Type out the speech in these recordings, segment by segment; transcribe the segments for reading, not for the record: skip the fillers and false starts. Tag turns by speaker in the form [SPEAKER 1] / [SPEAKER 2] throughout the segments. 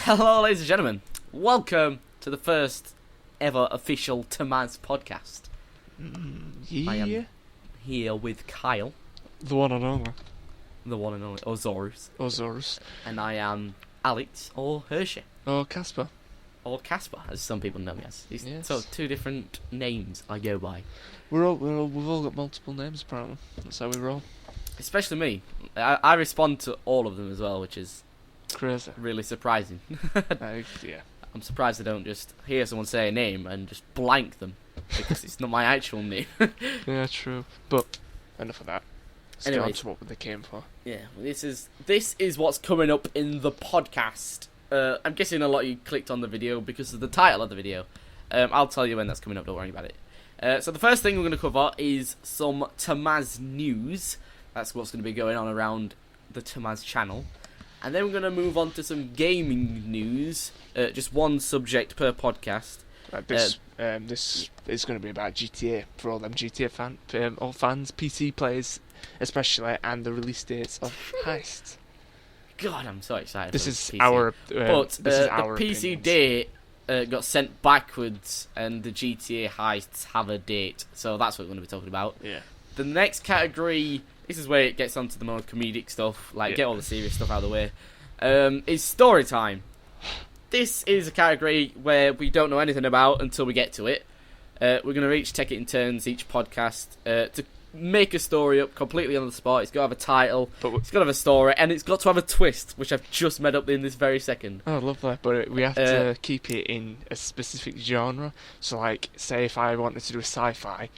[SPEAKER 1] Hello, ladies and gentlemen. Welcome to the first ever official TMAOHZ podcast.
[SPEAKER 2] Yeah.
[SPEAKER 1] I am here with Kyle,
[SPEAKER 2] The one and only.
[SPEAKER 1] the one and only, or Zorus,
[SPEAKER 2] Zorus.
[SPEAKER 1] and I am Alex, or Hershey,
[SPEAKER 2] Oh, Casper.
[SPEAKER 1] or Casper, as some people know me as.
[SPEAKER 2] Yes.
[SPEAKER 1] So two different names I go by.
[SPEAKER 2] We've all got multiple names apparently. That's how we roll.
[SPEAKER 1] Especially me. I respond to all of them as well, which is
[SPEAKER 2] Crazy.
[SPEAKER 1] really surprising.
[SPEAKER 2] Yeah.
[SPEAKER 1] I'm surprised I don't just hear someone say a name and just blank them, because it's not my actual name.
[SPEAKER 2] Yeah, true. But enough of that. Let's get on
[SPEAKER 1] Anyways.
[SPEAKER 2] to what they came for.
[SPEAKER 1] Yeah, well, this is what's coming up in the podcast. I'm guessing a lot of you clicked on the video because of the title of the video. I'll tell you when that's coming up, don't worry about it. So the first thing we're going to cover is some TMAOHZ news. That's what's going to be going on around the TMAOHZ channel. And then we're going to move on to some gaming news. Just one subject per podcast.
[SPEAKER 2] This is going to be about GTA for all them GTA all fans, PC players especially, and the release dates of HershyCo.
[SPEAKER 1] God, I'm so excited.
[SPEAKER 2] This
[SPEAKER 1] for
[SPEAKER 2] is
[SPEAKER 1] PC.
[SPEAKER 2] our.
[SPEAKER 1] But
[SPEAKER 2] this is our
[SPEAKER 1] the PC
[SPEAKER 2] opinions.
[SPEAKER 1] date got sent backwards, and the GTA heists have a date. So that's what we're going to be talking about.
[SPEAKER 2] Yeah.
[SPEAKER 1] The next category, this is where it gets onto the more comedic stuff, like get all the serious stuff out of the way, is story time. This is a category where we don't know anything about until we get to it. We're going to each take it in turns, each podcast, to make a story up completely on the spot. It's got to have a title, it's got to have a story, and it's got to have a twist, which I've just made up in this very second.
[SPEAKER 2] Oh, lovely. But we have to keep it in a specific genre. So, like, say if I wanted to do a sci-fi,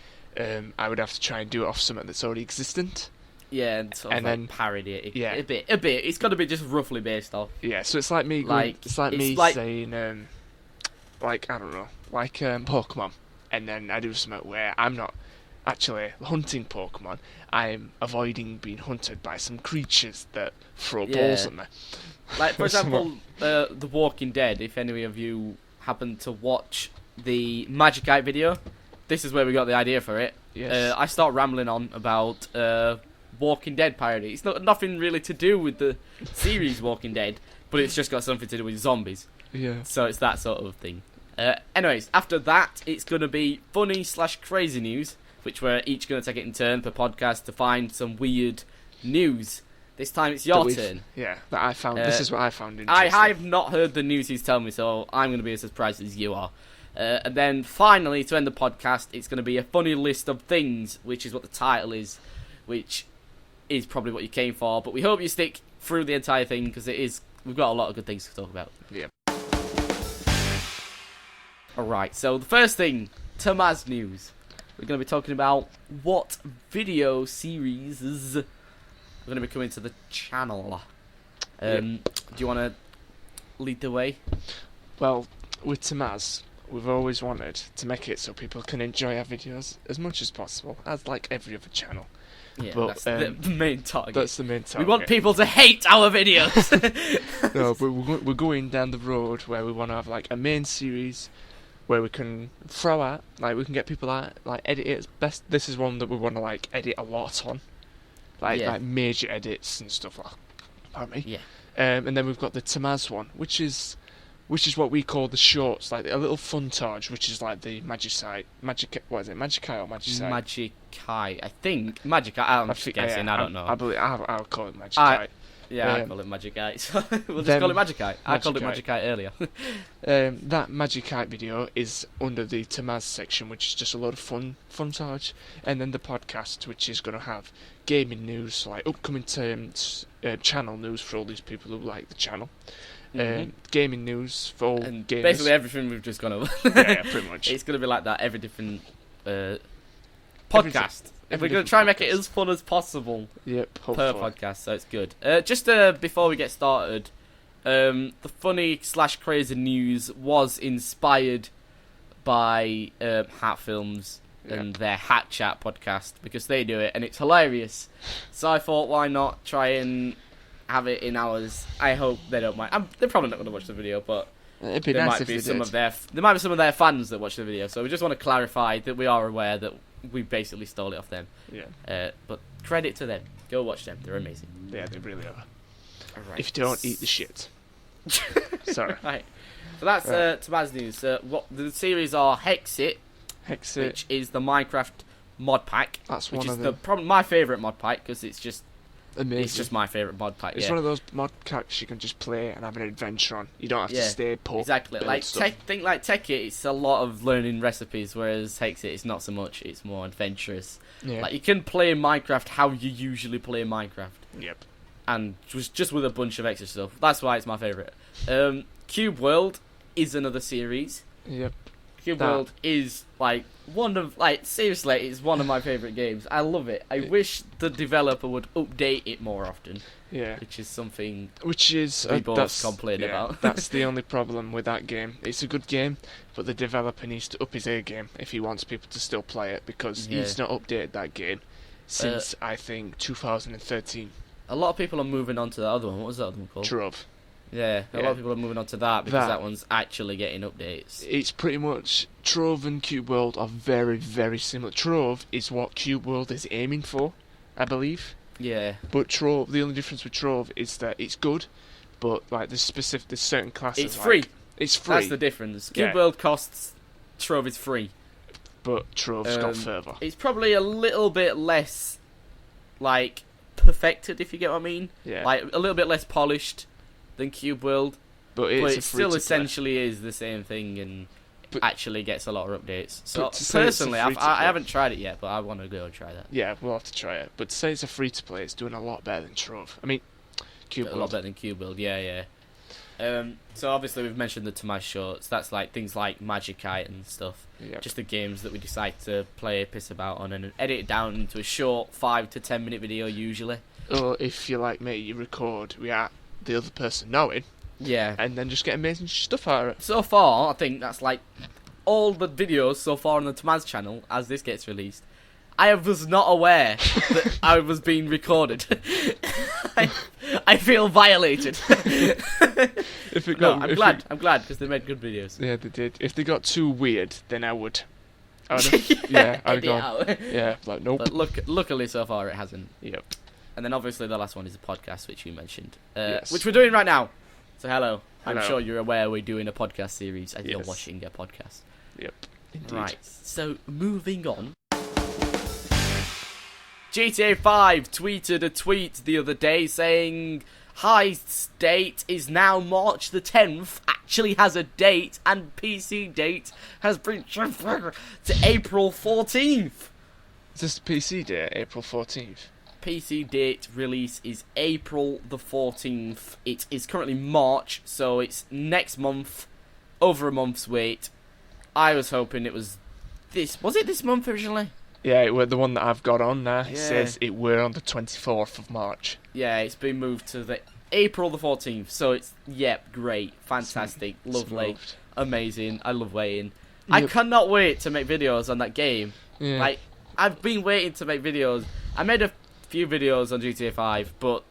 [SPEAKER 2] I would have to try and do it off something that's already existent.
[SPEAKER 1] Yeah, and sort of
[SPEAKER 2] And
[SPEAKER 1] like
[SPEAKER 2] then-
[SPEAKER 1] parody it.
[SPEAKER 2] yeah.
[SPEAKER 1] A bit. It's got to be just roughly based off.
[SPEAKER 2] Yeah, so it's like me going, it's like me saying, like, I don't know, like Pokemon. And then I do something where I'm not actually hunting Pokemon, I'm avoiding being hunted by some creatures that throw balls at me.
[SPEAKER 1] Like, for example, The Walking Dead, if any of you happen to watch the Magicite video, this is where we got the idea for it.
[SPEAKER 2] Yes.
[SPEAKER 1] I start rambling on about Walking Dead parody. It's nothing really to do with the series Walking Dead, but it's just got something to do with zombies.
[SPEAKER 2] Yeah.
[SPEAKER 1] So it's that sort of thing. Anyways, after that, it's going to be funny/crazy news, which we're each going to take it in turn per podcast to find some weird news. This time it's your turn.
[SPEAKER 2] Yeah, that I found. This is what I found interesting.
[SPEAKER 1] I have not heard the news he's telling me, so I'm going to be as surprised as you are. And then finally, to end the podcast, it's going to be a funny list of things, which is what the title is, which is probably what you came for. But we hope you stick through the entire thing, because we've got a lot of good things to talk about.
[SPEAKER 2] Yeah.
[SPEAKER 1] Alright, so the first thing, TMAOHZ news. We're going to be talking about what video series we're going to be coming to the channel. Do you want to lead the way?
[SPEAKER 2] Well, with TMAOHZ, we've always wanted to make it so people can enjoy our videos as much as possible, as like every other channel.
[SPEAKER 1] Yeah,
[SPEAKER 2] But,
[SPEAKER 1] that's the main target.
[SPEAKER 2] That's the main target.
[SPEAKER 1] We want people to hate our videos.
[SPEAKER 2] No, but we're going down the road where we want to have like a main series where we can throw out, like we can get people out, like edit it as best. This is one that we want to like edit a lot on, like major edits and stuff like. Pardon me.
[SPEAKER 1] Yeah.
[SPEAKER 2] And then we've got the TMAOHZ one, which is what we call the shorts, like a little funtage, which is like the Magicite, what is it, Magicite or Magicite?
[SPEAKER 1] Magicite, I think. Magicite, I'm just guessing, I don't know.
[SPEAKER 2] I believe I'll call it Magicite.
[SPEAKER 1] I call it Magicite, so we'll just call it Magicite. I called it Magicite earlier.
[SPEAKER 2] That Magicite video is under the TMAOHZ section, which is just a lot of funtage, and then the podcast, which is going to have gaming news, like upcoming channel news for all these people who like the channel. Gaming news for all
[SPEAKER 1] and
[SPEAKER 2] gamers.
[SPEAKER 1] basically everything we've just gone over.
[SPEAKER 2] Yeah, pretty much.
[SPEAKER 1] It's going to be like that every different podcast. We're going to try and make it as fun as possible per podcast, so it's good. Just before we get started, the funny/crazy news was inspired by Hat Films and their Hat Chat podcast, because they do it and it's hilarious. So I thought, why not try and have it in ours? I hope they don't mind. They're probably not going to watch the video, but
[SPEAKER 2] it'd be
[SPEAKER 1] there
[SPEAKER 2] nice
[SPEAKER 1] might be
[SPEAKER 2] if
[SPEAKER 1] some of their fans that watch the video. So we just want to clarify that we are aware that we basically stole it off them.
[SPEAKER 2] Yeah.
[SPEAKER 1] But credit to them. Go watch them. They're amazing.
[SPEAKER 2] Yeah, they really are.
[SPEAKER 1] All right.
[SPEAKER 2] If you don't, eat the shit. Sorry.
[SPEAKER 1] Right. So that's TMAOHZ news. What the series are HershyCo, which is the Minecraft mod pack.
[SPEAKER 2] That's
[SPEAKER 1] which
[SPEAKER 2] one
[SPEAKER 1] is
[SPEAKER 2] of them.
[SPEAKER 1] probably my favourite mod pack because it's just
[SPEAKER 2] amazing.
[SPEAKER 1] It's just my favourite mod pack.
[SPEAKER 2] It's one of those mod packs you can just play and have an adventure on. You don't have to stay put.
[SPEAKER 1] Exactly. Like think like Tekkit, it's a lot of learning recipes, whereas HershyCo it's not so much. It's more adventurous.
[SPEAKER 2] Yeah.
[SPEAKER 1] Like you can play Minecraft how you usually play Minecraft.
[SPEAKER 2] Yep.
[SPEAKER 1] And just with a bunch of extra stuff. That's why it's my favourite. Cube World is another series.
[SPEAKER 2] Yep.
[SPEAKER 1] Cube World is seriously, it's one of my favourite games. I love it. I wish the developer would update it more often.
[SPEAKER 2] Yeah.
[SPEAKER 1] Which is something we
[SPEAKER 2] both
[SPEAKER 1] complain about.
[SPEAKER 2] That's the only problem with that game. It's a good game, but the developer needs to up his A game if he wants people to still play it, because he's not updated that game since I think 2013.
[SPEAKER 1] A lot of people are moving on to the other one. What was that other one called?
[SPEAKER 2] Trove.
[SPEAKER 1] Yeah, a lot of people are moving on to that because that one's actually getting updates.
[SPEAKER 2] It's pretty much Trove and Cube World are very, very similar. Trove is what Cube World is aiming for, I believe.
[SPEAKER 1] Yeah.
[SPEAKER 2] But Trove, the only difference with Trove is that it's good, but like there's certain classes.
[SPEAKER 1] It's free.
[SPEAKER 2] It's free.
[SPEAKER 1] That's the difference. Cube World costs. Trove is free.
[SPEAKER 2] But Trove's got further.
[SPEAKER 1] It's probably a little bit less, perfected, if you get what I mean.
[SPEAKER 2] Yeah.
[SPEAKER 1] Like a little bit less polished than Cube World,
[SPEAKER 2] but it
[SPEAKER 1] still essentially is the same thing and actually gets a lot of updates. So personally, I haven't tried it yet, but I want to go and try that.
[SPEAKER 2] Yeah, we'll have to try it. But to say it's a free to play, it's doing a lot better than Trove. I mean, Cube World.
[SPEAKER 1] A lot better than Cube World. Yeah. So obviously we've mentioned the TMAOHZ shorts. That's like things like HershyCo and stuff.
[SPEAKER 2] Yep.
[SPEAKER 1] Just the games that we decide to play, piss about on, and edit it down into a short 5 to 10 minute video usually.
[SPEAKER 2] Or if you're like me, you record without the other person knowing.
[SPEAKER 1] Yeah.
[SPEAKER 2] And then just get amazing stuff out of it.
[SPEAKER 1] So far, I think that's like all the videos so far on the TMAOHZ channel as this gets released. I was not aware that I was being recorded. I feel violated. I'm glad because they made good videos.
[SPEAKER 2] Yeah, they did. If they got too weird, then I would. I'd gone. Yeah, like nope.
[SPEAKER 1] But luckily so far it hasn't.
[SPEAKER 2] Yep.
[SPEAKER 1] And then obviously the last one is a podcast, which you mentioned,
[SPEAKER 2] yes.
[SPEAKER 1] which we're doing right now. So hello.
[SPEAKER 2] Hello.
[SPEAKER 1] I'm sure you're aware we're doing a podcast series as you're watching a podcast.
[SPEAKER 2] Yep. Indeed.
[SPEAKER 1] Right. So moving on. GTA 5 tweeted a tweet the other day saying HershyCo's date is now March the 10th, actually has a date, and PC date has been transferred to April 14th.
[SPEAKER 2] Is this the PC date, April 14th?
[SPEAKER 1] PC date release is April the 14th. It is currently March, so it's next month, over a month's wait. I was hoping it was this. Was it this month originally?
[SPEAKER 2] Yeah, the one that I've got on now says it were on the 24th of March.
[SPEAKER 1] Yeah, it's been moved to the April the 14th. So it's, great, fantastic, lovely, amazing. I love waiting. Yep. I cannot wait to make videos on that game.
[SPEAKER 2] Yeah.
[SPEAKER 1] Like, I've been waiting to make videos. I made a few videos on GTA 5, but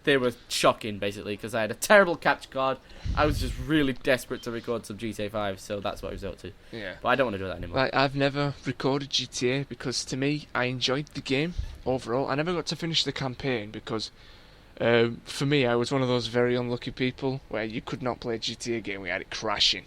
[SPEAKER 1] they were shocking, basically, because I had a terrible capture card. I was just really desperate to record some GTA 5, so that's what I was up to.
[SPEAKER 2] Yeah.
[SPEAKER 1] But I don't want to do that anymore.
[SPEAKER 2] Like, I've never recorded GTA because, to me, I enjoyed the game overall. I never got to finish the campaign because, for me, I was one of those very unlucky people where you could not play a GTA game without it crashing.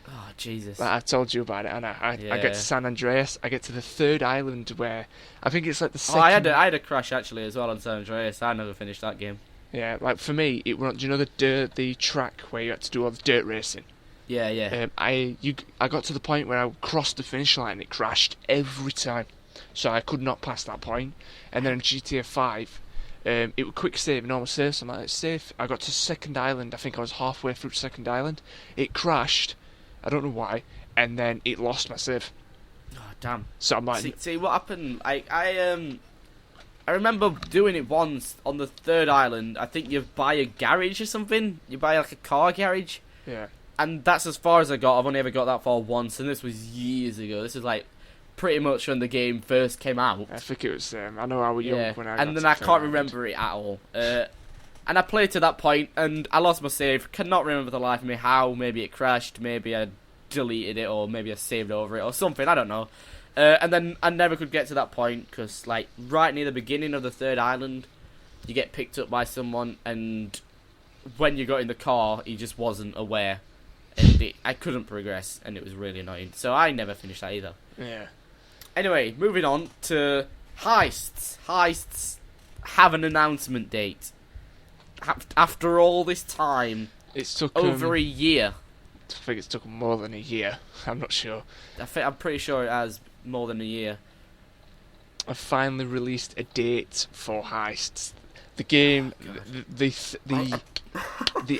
[SPEAKER 1] Oh, Jesus.
[SPEAKER 2] Like, I've told you about it, and I get to San Andreas, I get to the third island where, I think it's like the second...
[SPEAKER 1] Oh, I had a crash, actually, as well on San Andreas. I never finished that game.
[SPEAKER 2] Yeah, like, for me, it went, do you know the track where you had to do all the dirt racing?
[SPEAKER 1] Yeah.
[SPEAKER 2] I got to the point where I crossed the finish line and it crashed every time. So I could not pass that point. And then in GTA 5, it was quick save, normal save, so I'm like, it's safe. I got to second island, I think I was halfway through second island. It crashed, I don't know why, and then it lost my save.
[SPEAKER 1] Oh, damn.
[SPEAKER 2] So I'm like...
[SPEAKER 1] See what happened, I remember doing it once on the third island. I think you buy a garage or something. You buy like a car garage.
[SPEAKER 2] Yeah.
[SPEAKER 1] And that's as far as I got. I've only ever got that far once, and this was years ago. This is like pretty much when the game first came out.
[SPEAKER 2] I think it was. I know I was young when I got
[SPEAKER 1] and then I can't remember it at all. And I played to that point, and I lost my save. Cannot remember the life of me how. Maybe it crashed. Maybe I deleted it, or maybe I saved over it, or something. I don't know. And then I never could get to that point because, like, right near the beginning of the third island, you get picked up by someone, and when you got in the car, he just wasn't aware, and I couldn't progress, and it was really annoying. So I never finished that either.
[SPEAKER 2] Yeah.
[SPEAKER 1] Anyway, moving on to heists. Heists have an announcement date. After all this time,
[SPEAKER 2] It's took
[SPEAKER 1] over a year.
[SPEAKER 2] I think it's took more than a year. I'm not sure.
[SPEAKER 1] I'm pretty sure it has more than a year.
[SPEAKER 2] I've finally released a date for heists. The game, the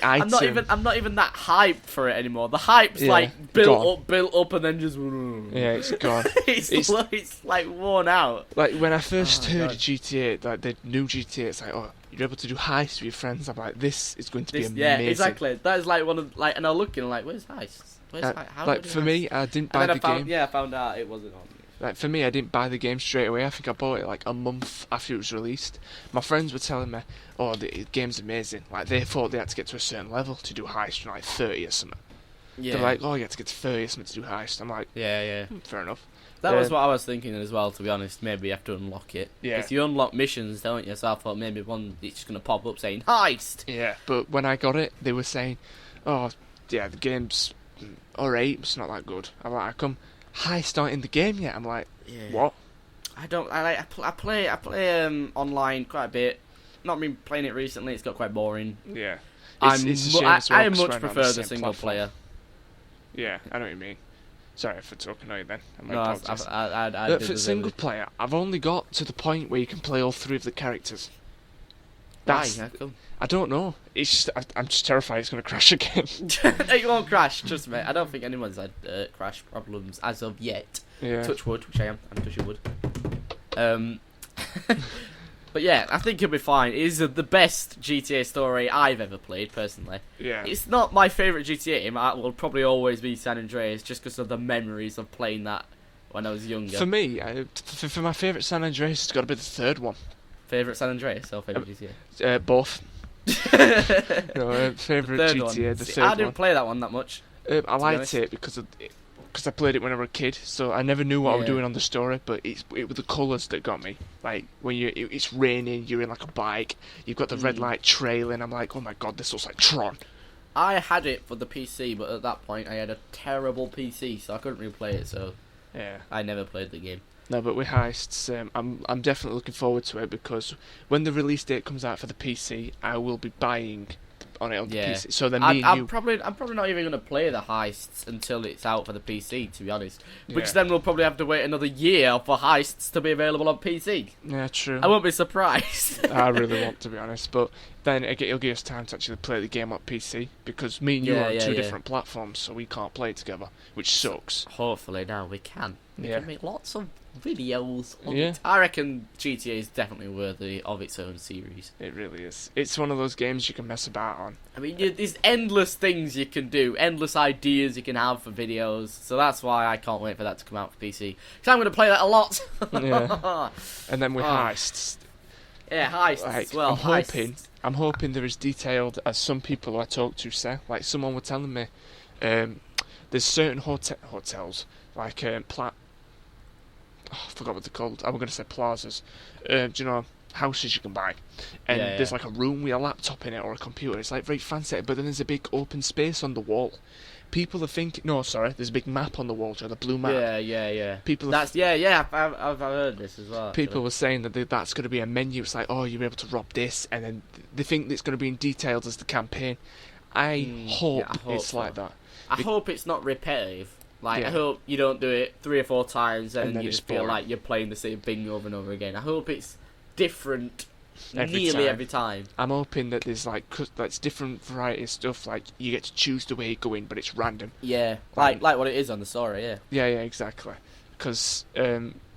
[SPEAKER 2] item.
[SPEAKER 1] I'm not even that hyped for it anymore. The hype's like built up, and then just.
[SPEAKER 2] Yeah, it's gone.
[SPEAKER 1] it's like worn out.
[SPEAKER 2] Like when I first heard of GTA, like the new GTA, it's like, oh, you're able to do heists with your friends. I'm like, this is going to be amazing.
[SPEAKER 1] Yeah, exactly. That is like one of and I was looking like, where's heists? How
[SPEAKER 2] like for me, I didn't buy the game.
[SPEAKER 1] Yeah, I found out it wasn't on.
[SPEAKER 2] Like for me, I didn't buy the game straight away. I think I bought it like a month after it was released. My friends were telling me, "Oh, the game's amazing." Like they thought they had to get to a certain level to do heist, like 30 or something. Yeah. They're like, "Oh, you have to get to 30 or something to do heist." I'm like,
[SPEAKER 1] "Yeah,
[SPEAKER 2] fair enough."
[SPEAKER 1] That was what I was thinking as well. To be honest, maybe you have to unlock it.
[SPEAKER 2] Yeah.
[SPEAKER 1] Because you unlock missions, don't you? So I thought maybe it's just gonna pop up saying heist.
[SPEAKER 2] Yeah. But when I got it, they were saying, "Oh, yeah, the game's alright. It's not that good." I'm like, "I come." Heist aren't in the game yet. I'm like, what?
[SPEAKER 1] I play online quite a bit. Not been playing it recently. It's got quite boring.
[SPEAKER 2] Yeah,
[SPEAKER 1] I much prefer the single player.
[SPEAKER 2] Yeah, I know what you mean. Sorry for talking over you then.
[SPEAKER 1] I
[SPEAKER 2] for single player, I've only got to the point where you can play all three of the characters.
[SPEAKER 1] Why? Cool.
[SPEAKER 2] I don't know. It's just, I'm just terrified it's going to crash again.
[SPEAKER 1] It won't crash, trust me. I don't think anyone's had crash problems as of yet.
[SPEAKER 2] Yeah.
[SPEAKER 1] Touch wood, which I am. I'm touching wood. But yeah, I think it'll be fine. It is the best GTA story I've ever played, personally.
[SPEAKER 2] Yeah.
[SPEAKER 1] It's not my favourite GTA game. It will probably always be San Andreas, just because of the memories of playing that when I was younger.
[SPEAKER 2] For me, for my favourite San Andreas, it's got to be the third one.
[SPEAKER 1] Favourite San Andreas or favourite
[SPEAKER 2] GTA? Both. No, favourite GTA, the third one.
[SPEAKER 1] I didn't play that one that much.
[SPEAKER 2] I liked it because I played it when I was a kid, so I never knew what I was doing on the story, but it was the colours that got me. Like, when it's raining, you're in like a bike, you've got the red light trailing, I'm like, oh my god, this looks like Tron.
[SPEAKER 1] I had it for the PC, but at that point I had a terrible PC, so I couldn't really play it, so
[SPEAKER 2] yeah,
[SPEAKER 1] I never played the game.
[SPEAKER 2] No, but with heists, I'm definitely looking forward to it, because when the release date comes out for the PC, I will be buying on the PC. So then I'm
[SPEAKER 1] probably not even going to play the heists until it's out for the PC, to be honest. Which then we'll probably have to wait another year for heists to be available on PC.
[SPEAKER 2] Yeah, true.
[SPEAKER 1] I won't be surprised.
[SPEAKER 2] I really want, to be honest, but then it'll give us time to actually play the game on PC, because me and you are on two different platforms, so we can't play it together, which sucks.
[SPEAKER 1] Hopefully now we can. We can make lots of videos on
[SPEAKER 2] it.
[SPEAKER 1] I reckon GTA is definitely worthy of its own series.
[SPEAKER 2] It really is. It's one of those games you can mess about on.
[SPEAKER 1] I mean, there's endless things you can do, endless ideas you can have for videos, so that's why I can't wait for that to come out for PC. Because I'm going to play that a lot.
[SPEAKER 2] Yeah. And then with heists.
[SPEAKER 1] Yeah, heists as well.
[SPEAKER 2] I'm hoping they're as detailed as some people who I talk to say. Like, someone were telling me there's certain hotels, like I forgot what they're called. I'm going to say plazas. Do you know, houses you can buy? And there's like a room with a laptop in it or a computer. It's like very fancy, but then there's a big open space on the wall. People are thinking, no, sorry, there's a big map on the wall, the blue map.
[SPEAKER 1] Yeah.
[SPEAKER 2] People
[SPEAKER 1] I've heard this as well.
[SPEAKER 2] People were saying that that's going to be a menu. It's like, oh, you're able to rob this, and then they think it's going to be in detailed as the campaign. I hope it's like that.
[SPEAKER 1] I hope it's not repetitive. Like, I hope you don't do it 3 or 4 times and you just feel like you're playing the same thing over and over again. I hope it's different every time.
[SPEAKER 2] I'm hoping that there's like that's different variety of stuff. Like, you get to choose the way you go in, but it's random.
[SPEAKER 1] Yeah, like what it is on the story. Yeah,
[SPEAKER 2] exactly. Because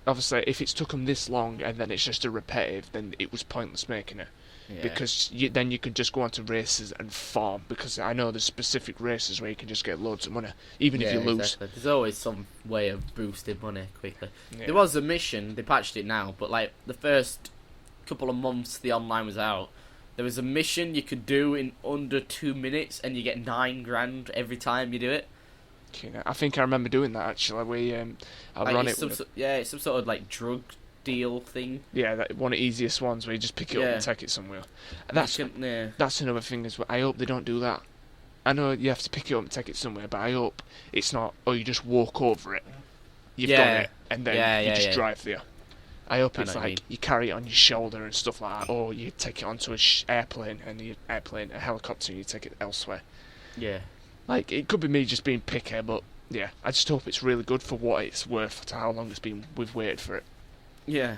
[SPEAKER 2] obviously, if it's took them this long and then it's just a repetitive, then it was pointless making it. Yeah. Because then you can just go onto races and farm, because I know there's specific races where you can just get loads of money, even if you lose.
[SPEAKER 1] Exactly. There's always some way of boosting money quickly. Yeah. There was a mission, they patched it now, but like the first couple of months the online was out, there was a mission you could do in under 2 minutes and you get 9 grand every time you do it.
[SPEAKER 2] I think I remember doing that actually. It's some
[SPEAKER 1] sort of like drug deal thing.
[SPEAKER 2] Yeah, that one of the easiest ones where you just pick it up and take it somewhere. That's another thing as well. I hope they don't do that. I know you have to pick it up and take it somewhere, but I hope it's not, you just walk over it. You've done it, and then you just drive there. I hope it's like you carry it on your shoulder and stuff like that, or you take it onto a airplane, and a helicopter, and you take it elsewhere.
[SPEAKER 1] Yeah.
[SPEAKER 2] Like, it could be me just being picky, but yeah, I just hope it's really good for what it's worth, to how long we've waited for it. Yeah.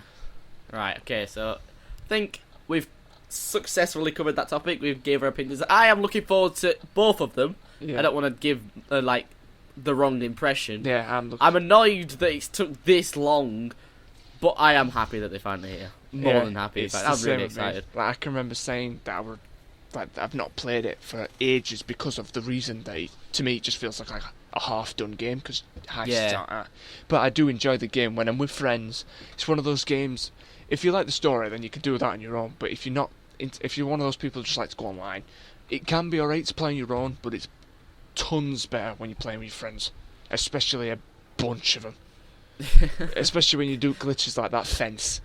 [SPEAKER 1] Right, okay, so I think we've successfully covered that topic. We've gave our opinions. I am looking forward to both of them. Yeah. I don't want to give, the wrong impression.
[SPEAKER 2] Yeah,
[SPEAKER 1] I'm annoyed that it's took this long, but I am happy that they finally here. More than happy. I'm really excited.
[SPEAKER 2] Like, I can remember saying that I've not played it for ages because of the reason that to me it just feels like a half-done game because heists aren't that. But I do enjoy the game when I'm with friends. It's one of those games. If you like the story, then you can do that on your own. But if you're one of those people who just like to go online, it can be alright to play on your own, but it's tons better when you're playing with your friends, especially a bunch of them. Especially when you do glitches like that fence.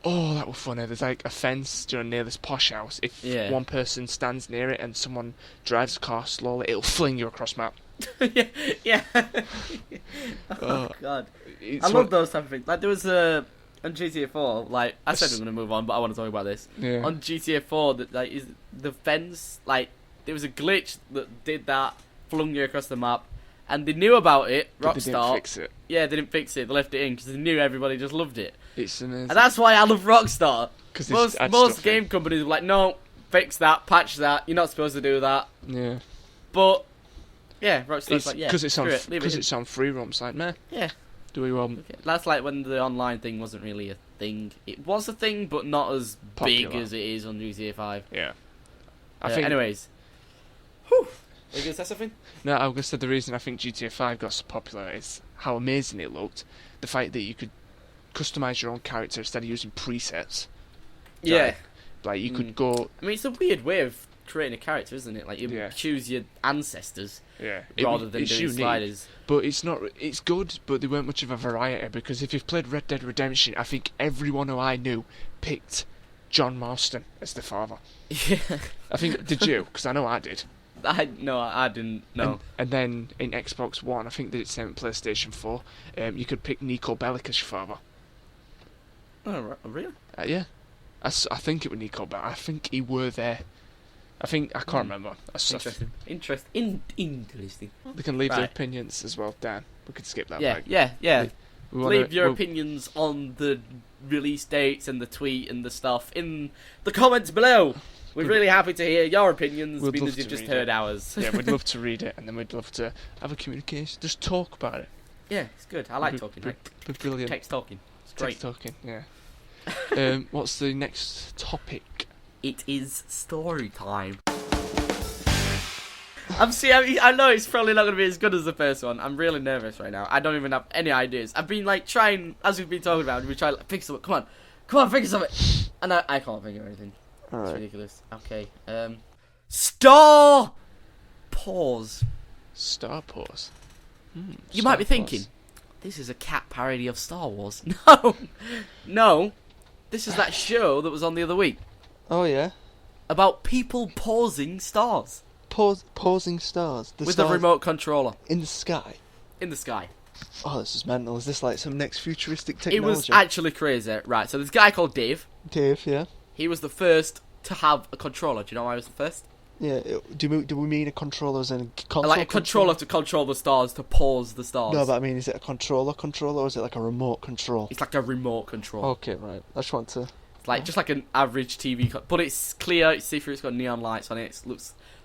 [SPEAKER 2] Oh, that was funny. There's like a fence near this posh house. If one person stands near it and someone drives a car slowly, it'll fling you across map.
[SPEAKER 1] yeah. Oh God, I love those type of things. Like there was on GTA 4. Like I said, we're gonna move on, but I want to talk about this.
[SPEAKER 2] Yeah.
[SPEAKER 1] On GTA 4, that is the fence. Like there was a glitch that did that, flung you across the map. And they knew about it, Rockstar.
[SPEAKER 2] They didn't fix it.
[SPEAKER 1] Yeah, they didn't fix it. They left it in because they knew everybody just loved it.
[SPEAKER 2] It's amazing.
[SPEAKER 1] And that's why I love Rockstar. Because most game companies are like, no, fix that, patch that. You're not supposed to do that.
[SPEAKER 2] Yeah.
[SPEAKER 1] But yeah, Rockstar's like, yeah,
[SPEAKER 2] because it's on free roam. It's like, meh.
[SPEAKER 1] Yeah.
[SPEAKER 2] Do we want?
[SPEAKER 1] Okay. That's like when the online thing wasn't really a thing. It was a thing, but not as big as it is on GTA 5.
[SPEAKER 2] Yeah.
[SPEAKER 1] I think. Anyways. Whew. Are you going to say something?
[SPEAKER 2] No, I was going to say the reason I think GTA 5 got so popular is how amazing it looked. The fact that you could customise your own character instead of using presets.
[SPEAKER 1] Yeah.
[SPEAKER 2] Like, you could go...
[SPEAKER 1] I mean, it's a weird way of creating a character, isn't it? Like, you choose your ancestors rather than doing sliders.
[SPEAKER 2] But it's not... It's good, but there weren't much of a variety, because if you've played Red Dead Redemption, I think everyone who I knew picked John Marston as the father.
[SPEAKER 1] Yeah.
[SPEAKER 2] I think... Did you? Because I know I did.
[SPEAKER 1] I didn't know.
[SPEAKER 2] And then in Xbox One, I think that it's same in PlayStation 4, you could pick Nico Bellic as your father.
[SPEAKER 1] Oh, really?
[SPEAKER 2] Yeah. I think it was Nico Bellic. I think he were there. I can't remember.
[SPEAKER 1] Interesting.
[SPEAKER 2] They can leave their opinions as well, Dan. We could skip that.
[SPEAKER 1] Yeah. Leave your opinions on the release dates and the tweet and the stuff in the comments below. We're really happy to hear your opinions because you've just heard ours.
[SPEAKER 2] Yeah, we'd love to read it, and then we'd love to have a communication. Just talk about it.
[SPEAKER 1] Yeah, it's good. I like talking.
[SPEAKER 2] Brilliant.
[SPEAKER 1] Text talking. It's great.
[SPEAKER 2] Text talking, yeah. What's the next topic?
[SPEAKER 1] It is story time. I know it's probably not going to be as good as the first one. I'm really nervous right now. I don't even have any ideas. I've been trying, as we've been talking about, we try to think of something. Come on, think of something. And I can't think of anything.
[SPEAKER 2] All
[SPEAKER 1] it's
[SPEAKER 2] right.
[SPEAKER 1] ridiculous. Okay. Star Pause.
[SPEAKER 2] Star Pause.
[SPEAKER 1] You might be thinking, this is a cat parody of Star Wars. No. This is that show that was on the other week.
[SPEAKER 3] Oh yeah.
[SPEAKER 1] About people pausing stars.
[SPEAKER 3] Pausing stars.
[SPEAKER 1] With a remote controller.
[SPEAKER 3] In the sky.
[SPEAKER 1] In the sky.
[SPEAKER 3] Oh, this is mental. Is this like some next futuristic technology?
[SPEAKER 1] It was actually crazy. Right, so this guy called Dave.
[SPEAKER 3] Dave, yeah.
[SPEAKER 1] He was the first to have a controller. Do you know why he was the first?
[SPEAKER 3] Yeah. Do we mean a controller as in a console?
[SPEAKER 1] Like a controller to control the stars, to pause the stars.
[SPEAKER 3] No, but I mean, is it a controller, or is it like a remote control?
[SPEAKER 1] It's like a remote control.
[SPEAKER 3] Okay, right. I just want to...
[SPEAKER 1] It's like just like an average TV, but it's clear, it's see-through, it's got neon lights on it, it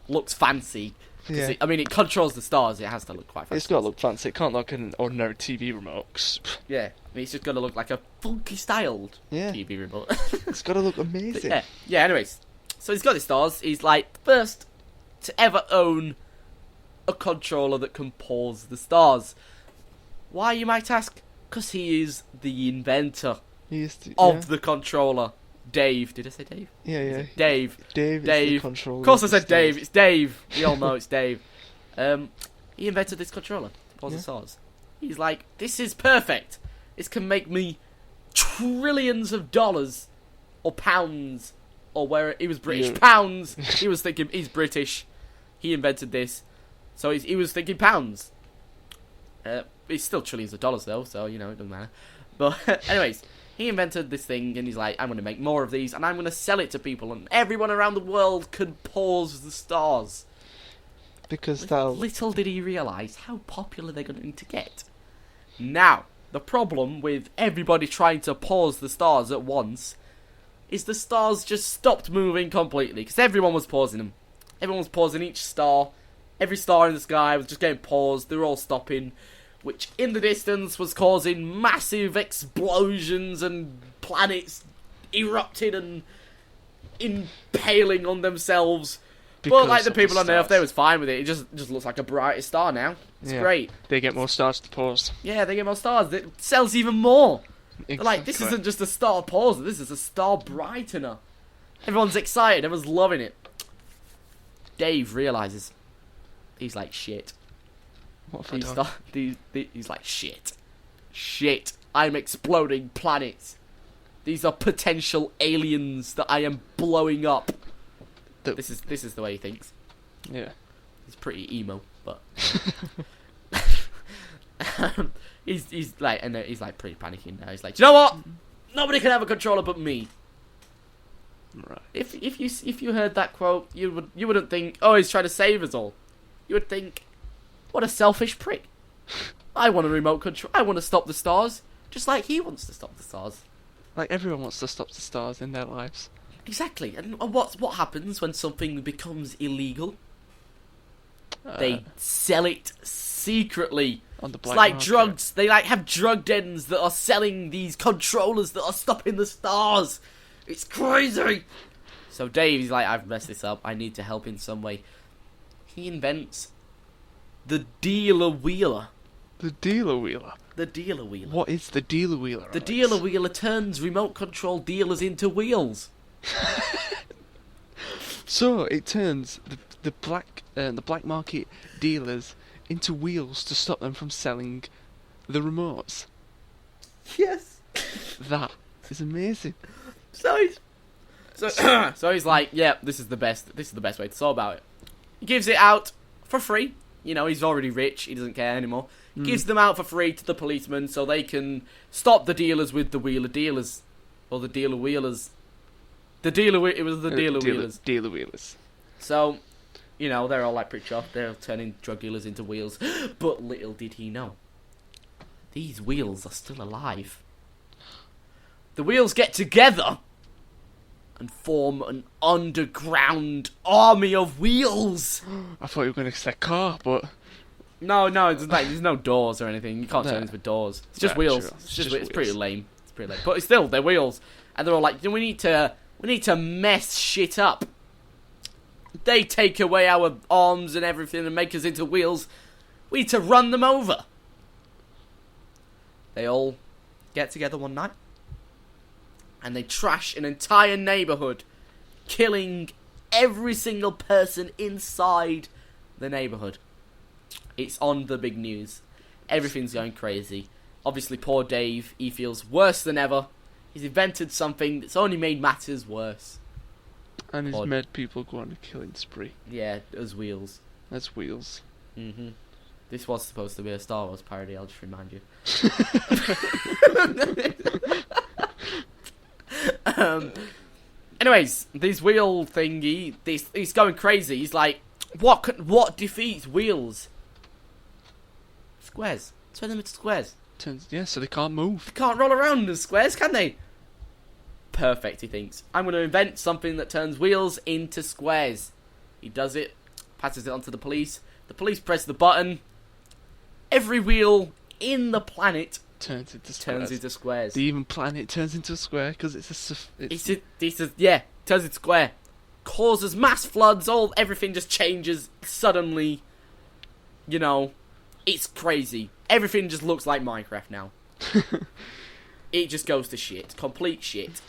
[SPEAKER 1] looks fancy.
[SPEAKER 3] Yeah.
[SPEAKER 1] It controls the stars, it has to look quite fancy.
[SPEAKER 2] It's got to look fancy, it can't look like an ordinary TV remote.
[SPEAKER 1] Yeah, I mean, it's just got to look like a funky styled TV remote.
[SPEAKER 3] It's got to look amazing.
[SPEAKER 1] Yeah, anyways. So he's got his stars, he's like the first to ever own a controller that can pause the stars. Why, you might ask? Because he is the inventor of the controller. Dave. Did I say Dave?
[SPEAKER 3] Yeah.
[SPEAKER 1] Dave.
[SPEAKER 3] Dave is the controller.
[SPEAKER 1] Of course I said Dave. It's Dave. We all know it's Dave. He invented this controller to pause the stars. He's like, this is perfect. This can make me trillions of dollars or pounds, or where he was British.
[SPEAKER 2] Yeah.
[SPEAKER 1] Pounds. He was thinking he's British. He invented this, so he was thinking pounds. It's still trillions of dollars though, so you know it doesn't matter. But anyways, he invented this thing, and he's like, I'm going to make more of these, and I'm going to sell it to people, and everyone around the world could pause the stars.
[SPEAKER 3] Because
[SPEAKER 1] Little did he realise how popular they're going to get. Now, the problem with everybody trying to pause the stars at once is the stars just stopped moving completely, because everyone was pausing them. Everyone was pausing each star. Every star in the sky was just getting paused. They were all stopping, which in the distance was causing massive explosions and planets erupting and impaling on themselves. But like the people on Earth, they was fine with it. It just looks like a brighter star now. It's great.
[SPEAKER 2] They get more stars to pause.
[SPEAKER 1] Yeah, they get more stars. It sells even more.
[SPEAKER 2] Exactly.
[SPEAKER 1] They're like, this isn't just a star pauser. This is a star brightener. Everyone's excited. Everyone's loving it. Dave realizes he's like, shit.
[SPEAKER 2] What have I done?
[SPEAKER 1] He's like, shit. I'm exploding planets. These are potential aliens that I am blowing up. This is the way he thinks.
[SPEAKER 2] Yeah.
[SPEAKER 1] He's pretty emo, but he's like pretty panicking now. He's like, do you know what? Nobody can have a controller but me.
[SPEAKER 2] Right.
[SPEAKER 1] If you heard that quote, you wouldn't think, oh, he's trying to save us all. You would think, what a selfish prick. I want a remote control. I want to stop the stars, just like he wants to stop the stars.
[SPEAKER 2] Like everyone wants to stop the stars in their lives.
[SPEAKER 1] Exactly. And what happens when something becomes illegal? They sell it secretly.
[SPEAKER 2] On the black
[SPEAKER 1] it's like
[SPEAKER 2] market.
[SPEAKER 1] drugs. They like have drug dens that are selling these controllers that are stopping the stars. It's crazy. So Dave, he's like, I've messed this up. I need to help in some way. He invents the dealer wheeler.
[SPEAKER 2] The dealer wheeler.
[SPEAKER 1] The dealer wheeler.
[SPEAKER 2] What is the dealer wheeler?
[SPEAKER 1] The dealer wheeler turns remote control dealers into wheels.
[SPEAKER 2] So it turns the black market dealers into wheels to stop them from selling the remotes.
[SPEAKER 1] Yes.
[SPEAKER 2] That is amazing.
[SPEAKER 1] So he's like, yeah, this is the best way to solve about it. He gives it out for free. You know, he's already rich. He doesn't care anymore. Gives them out for free to the policemen so they can stop the dealers with the wheeler dealers. Or the dealer wheelers. It was the dealer wheelers.
[SPEAKER 2] Dealer wheelers.
[SPEAKER 1] So, you know, they're all like pretty chuffed. They're turning drug dealers into wheels. But little did he know, these wheels are still alive. The wheels get together and form an underground army of wheels.
[SPEAKER 2] I thought you were going to say car, but...
[SPEAKER 1] No, there's no doors or anything. You can't turn into doors. It's just wheels.
[SPEAKER 2] Sure.
[SPEAKER 1] It's pretty lame. But it's still, they're wheels. And they're all like, we need to mess shit up. They take away our arms and everything and make us into wheels. We need to run them over. They all get together one night and they trash an entire neighborhood, killing every single person inside the neighborhood. It's on the big news. Everything's going crazy. Obviously, poor Dave, he feels worse than ever. He's invented something that's only made matters worse.
[SPEAKER 2] And he's made people go on a killing spree.
[SPEAKER 1] Yeah, as wheels.
[SPEAKER 2] As wheels.
[SPEAKER 1] Mm-hmm. This was supposed to be a Star Wars parody, I'll just remind you. Anyways, this wheel thingy, he's going crazy. He's like, what defeats wheels? Squares. Turn them into squares.
[SPEAKER 2] So they can't move.
[SPEAKER 1] They can't roll around in squares, can they? Perfect, he thinks. I'm going to invent something that turns wheels into squares. He does it, passes it on to the police. The police press the button. Every wheel in the planet
[SPEAKER 2] turns into squares.
[SPEAKER 1] The
[SPEAKER 2] even planet turns into a square because turns
[SPEAKER 1] into square. Causes mass floods. Everything just changes suddenly. You know, it's crazy. Everything just looks like Minecraft now. It just goes to shit, complete shit.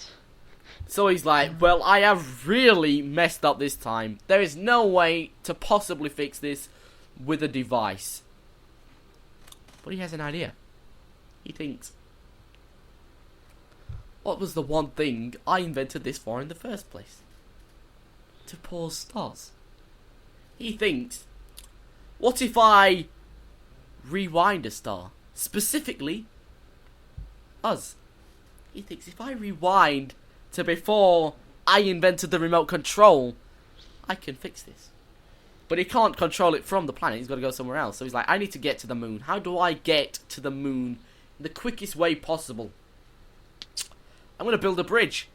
[SPEAKER 1] So he's like, well, I have really messed up this time. There is no way to possibly fix this with a device. But he has an idea. He thinks, what was the one thing I invented this for in the first place? To pause stars. He thinks, what if I rewind a star? Specifically, us. He thinks if I rewind to before I invented the remote control, I can fix this. But he can't control it from the planet. He's got to go somewhere else. So he's like, I need to get to the moon. How do I get to the moon in the quickest way possible? I'm going to build a bridge.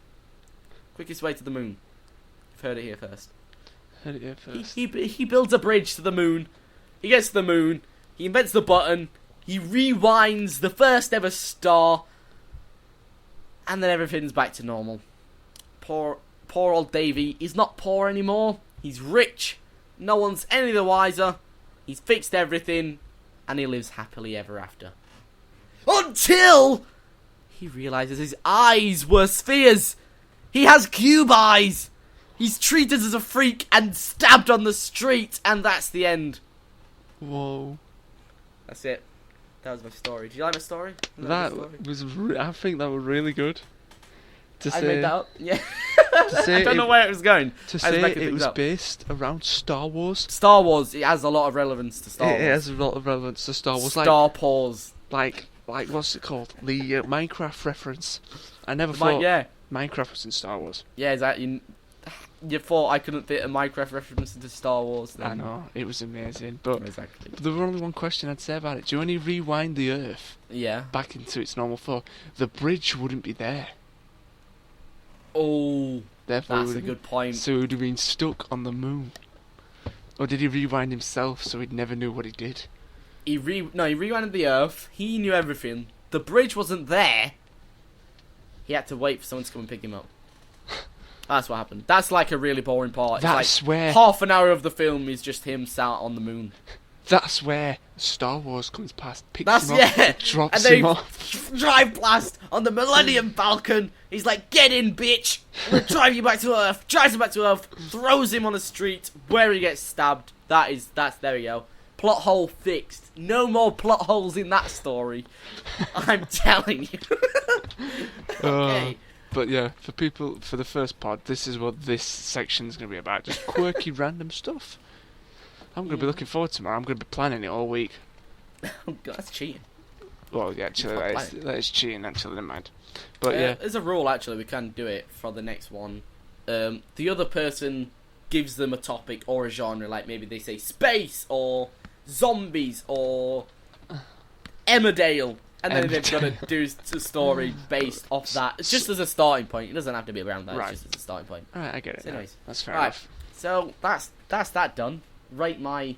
[SPEAKER 1] Quickest way to the moon. You've heard it here first.
[SPEAKER 2] Heard it here first.
[SPEAKER 1] He builds a bridge to the moon. He gets to the moon. He invents the button. He rewinds the first ever star. And then everything's back to normal. Poor old Davy. He's not poor anymore. He's rich. No one's any the wiser. He's fixed everything. And he lives happily ever after. Until he realizes his eyes were spheres. He has cube eyes. He's treated as a freak and stabbed on the street. And that's the end.
[SPEAKER 2] Whoa.
[SPEAKER 1] That's it. That was my story. Did you like my story?
[SPEAKER 2] I think that was really good.
[SPEAKER 1] I made that up. Yeah.
[SPEAKER 2] I
[SPEAKER 1] don't know where it was going.
[SPEAKER 2] To say it was based around Star Wars.
[SPEAKER 1] Star Wars, it has a lot of relevance to Star Wars.
[SPEAKER 2] It has a lot of relevance to Star Wars.
[SPEAKER 1] Star Pause.
[SPEAKER 2] Like what's it called? The Minecraft reference. I never thought Minecraft was in Star Wars.
[SPEAKER 1] Yeah, exactly. You thought I couldn't fit a Minecraft reference into Star Wars then.
[SPEAKER 2] I know, it was amazing. But
[SPEAKER 1] exactly.
[SPEAKER 2] There was only one question I'd say about it. Do you only rewind the Earth back into its normal form? The bridge wouldn't be there.
[SPEAKER 1] Oh, therefore that's a good point.
[SPEAKER 2] So he would have been stuck on the moon. Or did he rewind himself so he never knew what he did?
[SPEAKER 1] He rewinded the Earth. He knew everything. The bridge wasn't there. He had to wait for someone to come and pick him up. That's what happened. That's like a really boring part.
[SPEAKER 2] That's where
[SPEAKER 1] half an hour of the film is just him sat on the moon.
[SPEAKER 2] That's where Star Wars comes past, picks him up, drops him off.
[SPEAKER 1] Drive blast on the Millennium Falcon. He's like, get in, bitch. I'm gonna drive you back to Earth. Drives him back to Earth. Throws him on the street where he gets stabbed. There we go. Plot hole fixed. No more plot holes in that story. I'm telling you. Okay.
[SPEAKER 2] But yeah, for the first pod, this is what this section is going to be about. Just quirky, random stuff. I'm going to be looking forward to it. I'm going to be planning it all week.
[SPEAKER 1] Oh, God, that's cheating.
[SPEAKER 2] Well, yeah, actually, that is cheating, actually, never mind. But yeah.
[SPEAKER 1] There's a rule, actually, we can do it for the next one. The other person gives them a topic or a genre, like maybe they say space, or zombies, or Emmerdale. And then they've got to do a story based off that. It's just as a starting point. It doesn't have to be around that. Right. It's just as a starting point.
[SPEAKER 2] Alright, I get it.
[SPEAKER 1] So anyways,
[SPEAKER 2] that's fair enough.
[SPEAKER 1] So that's that done. Rate my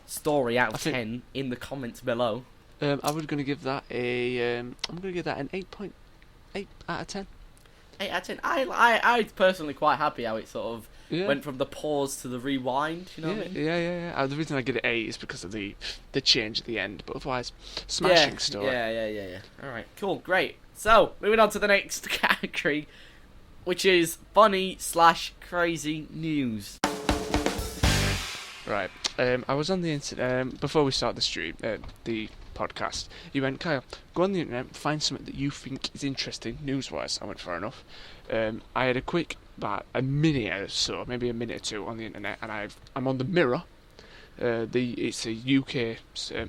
[SPEAKER 1] story out of 10 in the comments below.
[SPEAKER 2] I was going to give that I'm going to give that an 8.8 out of 10.
[SPEAKER 1] 8 out of 10. I personally quite happy how it sort of went from the pause to the rewind. You know what I mean?
[SPEAKER 2] Yeah. The reason I give it 8 is because of the change at the end. But otherwise, smashing story.
[SPEAKER 1] Yeah. All right, cool, great. So moving on to the next category, which is funny/crazy news.
[SPEAKER 2] Right. I was on the internet before we start the podcast. You went, Kyle, go on the internet, find something that you think is interesting news-wise. I went, fair enough. I had a quick, about a minute or so, maybe a minute or two on the internet, and I'm on the Mirror. It's a UK.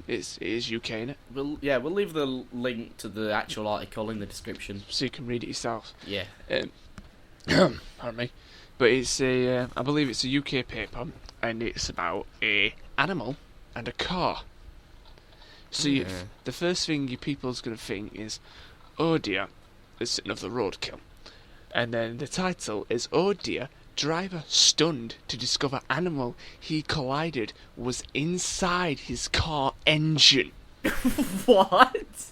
[SPEAKER 2] It is UK, innit?
[SPEAKER 1] We'll leave the link to the actual article in the description,
[SPEAKER 2] so you can read it yourself.
[SPEAKER 1] Yeah.
[SPEAKER 2] Pardon me. But it's I believe it's a UK paper, and it's about a animal and a car. So the first thing you people's gonna think is, oh dear, it's another roadkill, and then the title is, oh dear, driver stunned to discover animal he collided was inside his car engine.
[SPEAKER 1] What?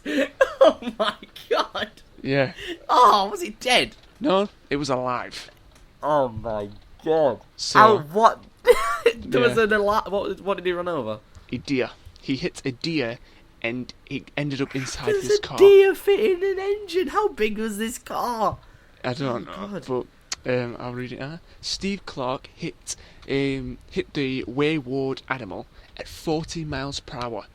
[SPEAKER 1] Oh my god.
[SPEAKER 2] Yeah.
[SPEAKER 1] Oh, was he dead?
[SPEAKER 2] No, it was alive.
[SPEAKER 1] Oh my god.
[SPEAKER 2] So
[SPEAKER 1] what? There was what did he run over?
[SPEAKER 2] A deer. He hit a deer and it ended up inside his car.
[SPEAKER 1] There's a deer fit in an engine. How big was this car?
[SPEAKER 2] I don't know, but I'll read it now. Steve Clark hit the wayward animal at 40 miles per hour.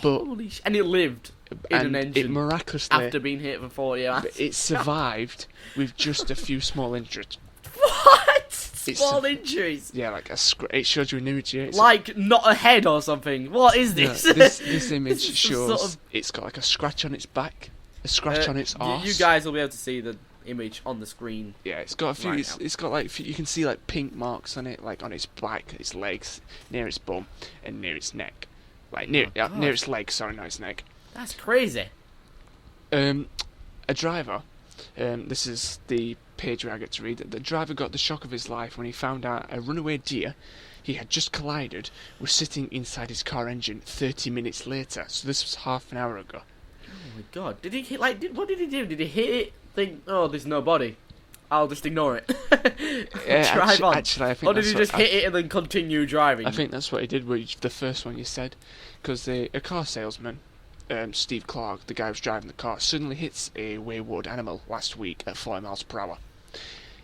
[SPEAKER 1] And it lived. in an
[SPEAKER 2] and
[SPEAKER 1] engine
[SPEAKER 2] it miraculously,
[SPEAKER 1] after being hit for 40 hours.
[SPEAKER 2] it survived with just a few small injuries.
[SPEAKER 1] What? Small injuries?
[SPEAKER 2] Yeah, like it shows you an image here.
[SPEAKER 1] Like not a head or something. What is this?
[SPEAKER 2] No, this image
[SPEAKER 1] This is
[SPEAKER 2] shows
[SPEAKER 1] sort of...
[SPEAKER 2] it's got like a scratch on its back, a scratch on its arse.
[SPEAKER 1] You guys will be able to see the image on the screen.
[SPEAKER 2] Yeah, it's got a few.
[SPEAKER 1] Right
[SPEAKER 2] It's got like you can see like pink marks on it, like on its back, its legs, near its bum, and near its neck. Like near its legs. Sorry, not its neck.
[SPEAKER 1] That's crazy.
[SPEAKER 2] A driver. This is the page where I get to read it. The driver got the shock of his life when he found out a runaway deer he had just collided was sitting inside his car engine 30 minutes later. So this was half an hour ago.
[SPEAKER 1] Oh my god! Did he hit? What did he do? Did he hit it? Think, oh, there's no body. I'll just ignore it. Drive on.
[SPEAKER 2] Actually, I think.
[SPEAKER 1] Or did he just hit it and then continue driving?
[SPEAKER 2] I think that's what he did. The first one you said, because a car salesman, Steve Clark, the guy who was driving the car, suddenly hits a wayward animal last week at 40 miles per hour.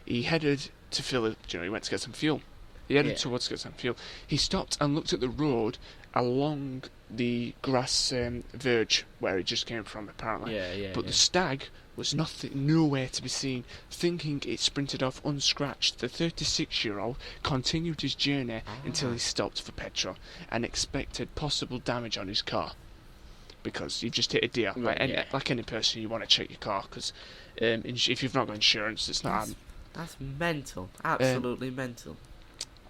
[SPEAKER 2] He headed to fill it. He went to get some fuel. He headed towards to get some fuel. He stopped and looked at the road along the grass verge where it just came from, apparently. But the stag was nowhere to be seen. Thinking it sprinted off unscratched, the 36-year-old continued his journey until he stopped for petrol and expected possible damage on his car. Because you've just hit a deer. Like any person, you want to check your car, because if you've not got insurance, it's not...
[SPEAKER 1] That's mental. Absolutely mental.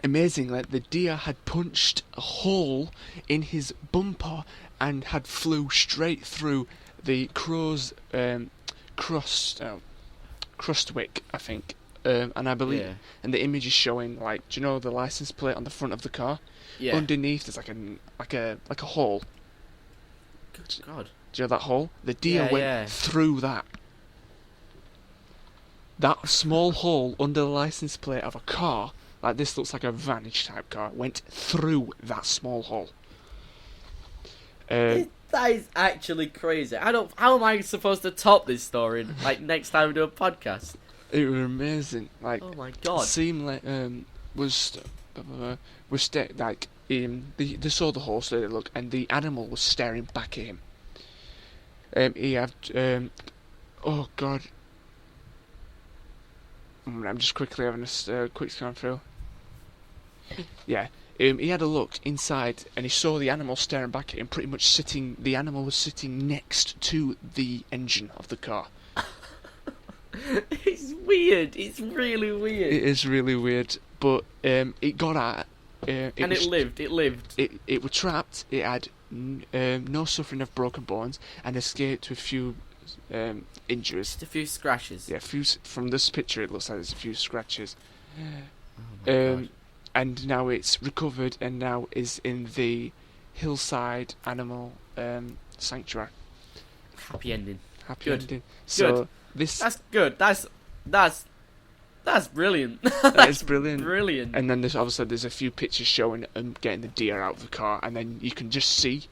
[SPEAKER 2] Amazing, like the deer had punched a hole in his bumper and had flew straight through the crow's crustwick, I think, and I believe, and the image is showing, like, do you know the license plate on the front of the car? Yeah. Underneath there's like a hole.
[SPEAKER 1] Good God.
[SPEAKER 2] Do you know that hole? The deer went through that. That small hole under the license plate of a car. Like, this looks like a Vanish type car. Went through that small hole.
[SPEAKER 1] That is actually crazy. How am I supposed to top this story? Like, next time we do a podcast.
[SPEAKER 2] It was amazing. Like,
[SPEAKER 1] oh my god.
[SPEAKER 2] Seemed like they saw the hole, so they looked, and the animal was staring back at him. He had oh god. I'm just quickly having a quick scan through. Yeah, he had a look inside and he saw the animal staring back at him, pretty much sitting. The animal was sitting next to the engine of the car.
[SPEAKER 1] It's weird. It's really weird.
[SPEAKER 2] It is really weird, but it got out.
[SPEAKER 1] It lived.
[SPEAKER 2] It was trapped. It had no suffering of broken bones and escaped with few injuries.
[SPEAKER 1] Just a few scratches.
[SPEAKER 2] Yeah, from this picture it looks like there's a few scratches.
[SPEAKER 1] Oh my God.
[SPEAKER 2] And now it's recovered and now is in the Hillside Animal Sanctuary.
[SPEAKER 1] Happy ending.
[SPEAKER 2] Happy ending. So
[SPEAKER 1] that's good. That's brilliant.
[SPEAKER 2] It's brilliant.
[SPEAKER 1] Brilliant.
[SPEAKER 2] And then there's a few pictures showing getting the deer out of the car, and then you can just see,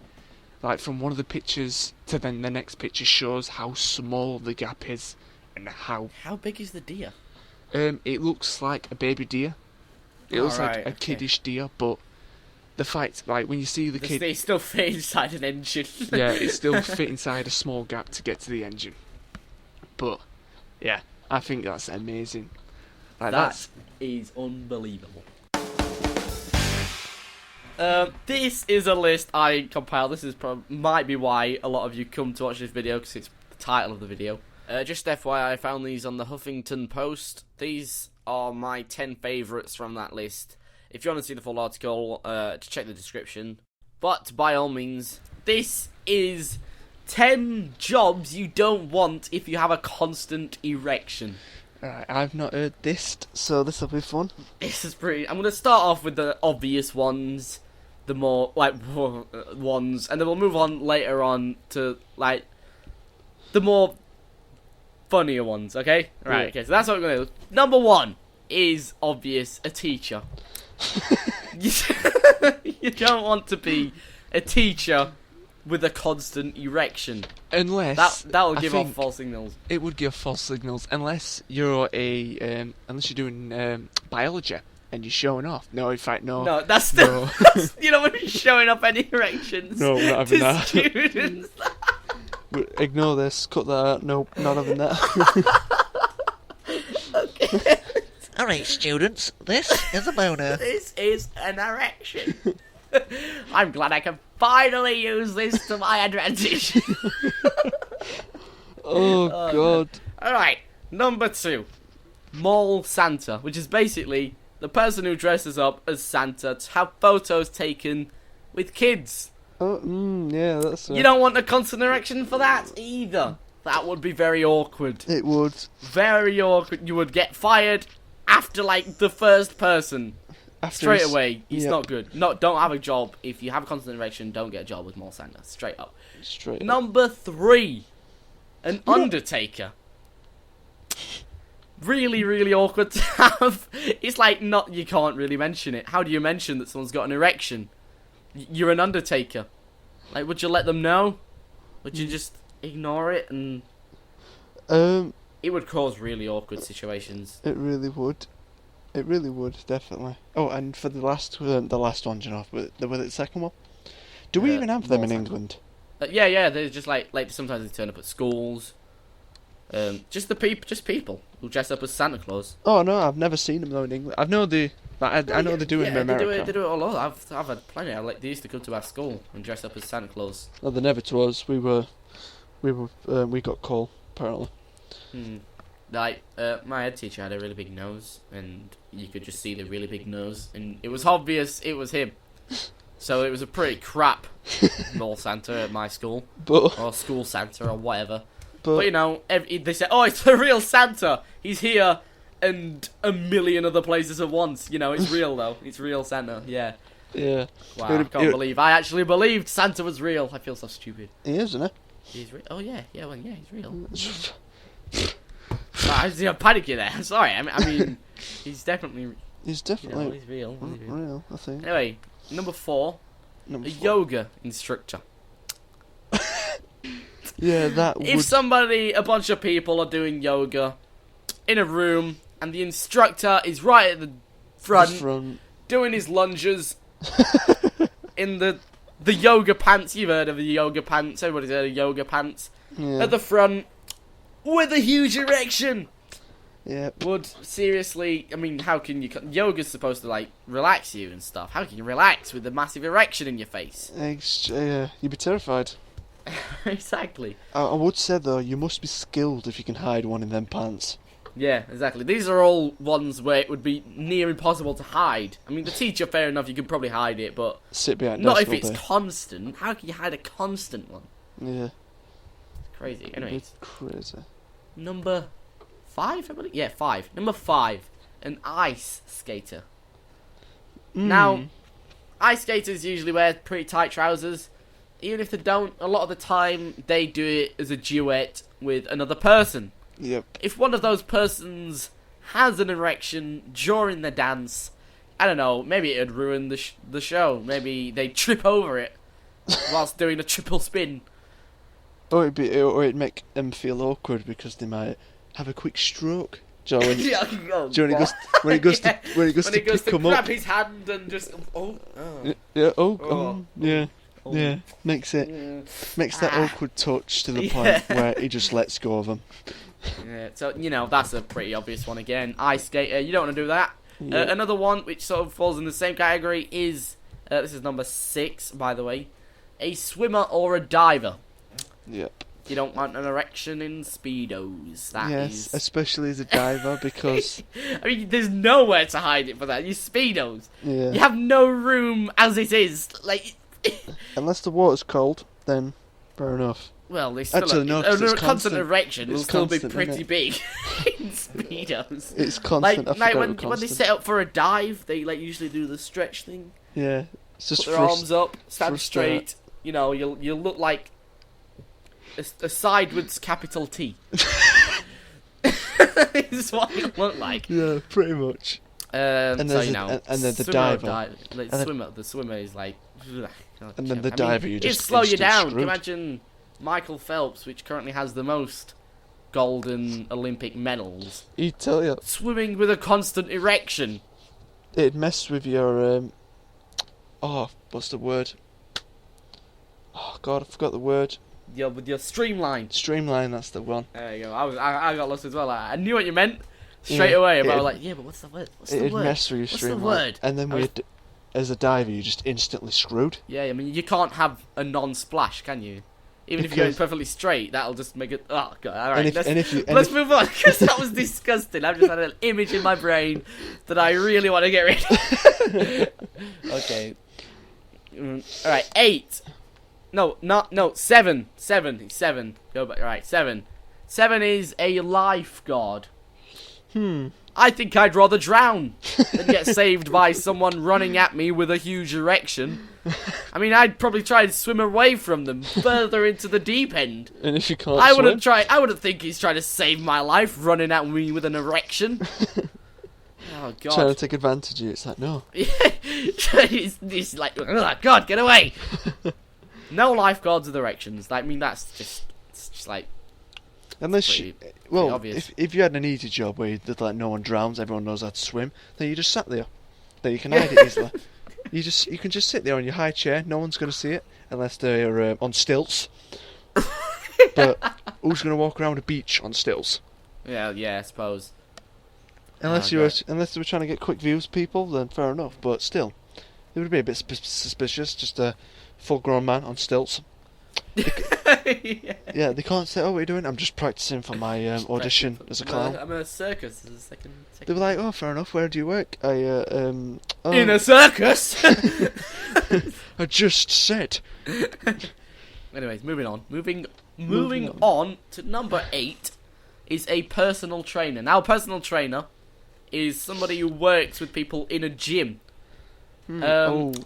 [SPEAKER 2] like, from one of the pictures to then the next picture shows how small the gap is and how
[SPEAKER 1] big is the deer?
[SPEAKER 2] It looks like a baby deer. It looks like a kiddish deer, but the fight, like, when you see the kid,
[SPEAKER 1] they still fit inside an engine.
[SPEAKER 2] Yeah, it still fit inside a small gap to get to the engine. But yeah, I think that's amazing. Like,
[SPEAKER 1] that is unbelievable. This is a list I compiled. This is might be why a lot of you come to watch this video, because it's the title of the video. Just FYI, I found these on the Huffington Post. These are my 10 favourites from that list. If you want to see the full article, check the description. But by all means, this is 10 jobs you don't want if you have a constant erection.
[SPEAKER 3] Alright, I've not heard this, so this will be fun.
[SPEAKER 1] This is pretty... I'm going to start off with the obvious ones, the more, like, ones, and then we'll move on later on to, like, the more funnier ones, okay? Right, okay, so that's what we're going to do. Number 1 is obvious, a teacher. You don't want to be a teacher with a constant erection.
[SPEAKER 2] Unless
[SPEAKER 1] that will give off false signals.
[SPEAKER 2] It would give false signals unless you're unless you're doing biology and you're showing off. No, in fact, no.
[SPEAKER 1] No, that's still you know when you're showing off any erections.
[SPEAKER 2] No, we're not having that.
[SPEAKER 1] Students.
[SPEAKER 3] Ignore this. Cut that out. Nope, not having that.
[SPEAKER 1] Okay.
[SPEAKER 4] Alright, students, this is a boner.
[SPEAKER 1] This is an erection. I'm glad I can finally use this to my advantage.
[SPEAKER 3] Oh, God.
[SPEAKER 1] Alright, number 2. Mall Santa, which is basically the person who dresses up as Santa to have photos taken with kids.
[SPEAKER 3] Oh, yeah, that's...
[SPEAKER 1] You don't want a constant erection for that either. That would be very awkward.
[SPEAKER 3] It would.
[SPEAKER 1] Very awkward. You would get fired after, like, the first person. Straight away. It's not good. No, don't have a job. If you have a constant erection, don't get a job with Mall Santa. Straight up. Number 3. An Undertaker. Really, really awkward to have. It's like, you can't really mention it. How do you mention that someone's got an erection? You're an Undertaker. Like, would you let them know? Would you just ignore it? And it would cause really awkward situations.
[SPEAKER 3] It really would. It really would, definitely. Oh, and for the last one, you know, was it the second one? Do we even have them in England?
[SPEAKER 1] Yeah. They're just like sometimes they turn up at schools. Just people who dress up as Santa Claus.
[SPEAKER 3] Oh no, I've never seen them though in England. I know they do it in America.
[SPEAKER 1] They do it all over. I've had plenty. They used to come to our school and dress up as Santa Claus.
[SPEAKER 3] No, they never to us. We got called apparently.
[SPEAKER 1] Like my head teacher had a really big nose, and you could just see the really big nose, and it was obvious it was him. So it was a pretty crap Mall Santa at my school, or school Santa, or whatever. But you know, they said, "Oh, it's the real Santa. He's here, and a million other places at once." You know, it's real though. It's real Santa. Yeah.
[SPEAKER 3] Yeah.
[SPEAKER 1] Wow, I can't believe I actually believed Santa was real. I feel so stupid.
[SPEAKER 3] He is, isn't he?
[SPEAKER 1] He's real. Oh yeah. Well, yeah, he's real. I'm panicking there. Sorry. I mean, he's definitely.
[SPEAKER 3] He's definitely.
[SPEAKER 1] You know, he's real.
[SPEAKER 3] Real, I think.
[SPEAKER 1] Anyway, number 4. Yoga instructor.
[SPEAKER 3] Yeah, that
[SPEAKER 1] If a bunch of people are doing yoga in a room, and the instructor is right at the front. Doing his lunges in the yoga pants. You've heard of the yoga pants. Everybody's heard of yoga pants.
[SPEAKER 3] Yeah.
[SPEAKER 1] At the front, with a huge erection.
[SPEAKER 3] Yeah.
[SPEAKER 1] Seriously, I mean, how can you... Yoga's supposed to, like, relax you and stuff. How can you relax with a massive erection in your face?
[SPEAKER 3] You'd be terrified.
[SPEAKER 1] Exactly.
[SPEAKER 3] I would say, though, you must be skilled if you can hide one in them pants.
[SPEAKER 1] Yeah, exactly. These are all ones where it would be near impossible to hide. I mean, the teacher, fair enough, you could probably hide it, but...
[SPEAKER 3] Sit behind
[SPEAKER 1] not if it's constant. How can you hide a constant one?
[SPEAKER 3] Yeah.
[SPEAKER 1] It's crazy. Anyway.
[SPEAKER 3] It's crazy.
[SPEAKER 1] Number 5, I believe? Yeah, 5. Number 5. An ice skater. Now, ice skaters usually wear pretty tight trousers. Even if they don't, a lot of the time, they do it as a duet with another person.
[SPEAKER 3] Yep.
[SPEAKER 1] If one of those persons has an erection during the dance, I don't know, maybe it'd ruin the show. Maybe they'd trip over it whilst doing a triple spin.
[SPEAKER 3] Or it'd make them feel awkward because they might have a quick stroke. When he goes to pick him up,
[SPEAKER 1] grab his hand and just
[SPEAKER 3] yeah, makes that awkward touch to the point where he just lets go of him.
[SPEAKER 1] Yeah, so you know that's a pretty obvious one again. Ice skater, you don't want to do that. Yeah. Another one which sort of falls in the same category is this is number 6, by the way, a swimmer or a diver.
[SPEAKER 3] Yep.
[SPEAKER 1] You don't want an erection in speedos.
[SPEAKER 3] Yes, especially as a diver because
[SPEAKER 1] I mean, there's nowhere to hide it for that. You speedos.
[SPEAKER 3] Yeah.
[SPEAKER 1] You have no room as it is. Like,
[SPEAKER 3] unless the water's cold, then fair enough.
[SPEAKER 1] Well, they still a constant erection will still be pretty big in speedos.
[SPEAKER 3] It's constant.
[SPEAKER 1] Like when they set up for a dive, they usually do the stretch thing.
[SPEAKER 3] Yeah, it's just
[SPEAKER 1] put their arms up, stand straight. You know, you'll look like a sideways capital T. Is what you look like.
[SPEAKER 3] Yeah, pretty much.
[SPEAKER 1] And so then
[SPEAKER 3] the diver,
[SPEAKER 1] the swimmer is like.
[SPEAKER 3] And then the diver, you just
[SPEAKER 1] slow you down.
[SPEAKER 3] Screwed.
[SPEAKER 1] Imagine Michael Phelps, which currently has the most golden Olympic medals.
[SPEAKER 3] You tell you,
[SPEAKER 1] swimming with a constant erection.
[SPEAKER 3] It'd mess with your what's the word? Oh God, I forgot the word.
[SPEAKER 1] your streamline.
[SPEAKER 3] Streamline, that's the one.
[SPEAKER 1] There you go. I got lost as well. I knew what you meant straight away, but I was like, yeah, but what's the word?
[SPEAKER 3] It'd mess with your streamline. What's the word? And then as a diver, you're just instantly screwed.
[SPEAKER 1] Yeah, I mean, you can't have a non-splash, can you? Even if you're going perfectly straight, that'll just make it... Oh, God. All right, let's move on, because that was disgusting. I've just had an image in my brain that I really want to get rid of. Okay. All right, 8. No, 7. 7. Go back. All right, 7. 7 is a lifeguard. I think I'd rather drown than get saved by someone running at me with a huge erection. I mean, I'd probably try and swim away from them, further into the deep end.
[SPEAKER 3] And if you can't
[SPEAKER 1] I wouldn't think he's trying to save my life, running at me with an erection. Oh, God.
[SPEAKER 3] Trying to take advantage of you. It's like, no.
[SPEAKER 1] He's like, oh, God, get away. No lifeguards with erections. I mean, that's just like...
[SPEAKER 3] Unless if you had an easy job where no one drowns, everyone knows how to swim, then you just sat there. Then you can hide it easily. You can just sit there on your high chair. No one's going to see it unless they're on stilts. But who's going to walk around a beach on stilts?
[SPEAKER 1] Yeah, I suppose.
[SPEAKER 3] Unless they were trying to get quick views, people, then fair enough. But still, it would be a bit suspicious. Just a full-grown man on stilts. Yeah, they can't say, "Oh, what are you doing?" I'm just practicing for my audition as a clown.
[SPEAKER 1] I'm a circus as a second.
[SPEAKER 3] They were like, "Oh, fair enough. Where do you work?"
[SPEAKER 1] In a circus.
[SPEAKER 3] I just said.
[SPEAKER 1] Anyways, moving on. Moving on to number 8 is a personal trainer. Now, a personal trainer is somebody who works with people in a gym.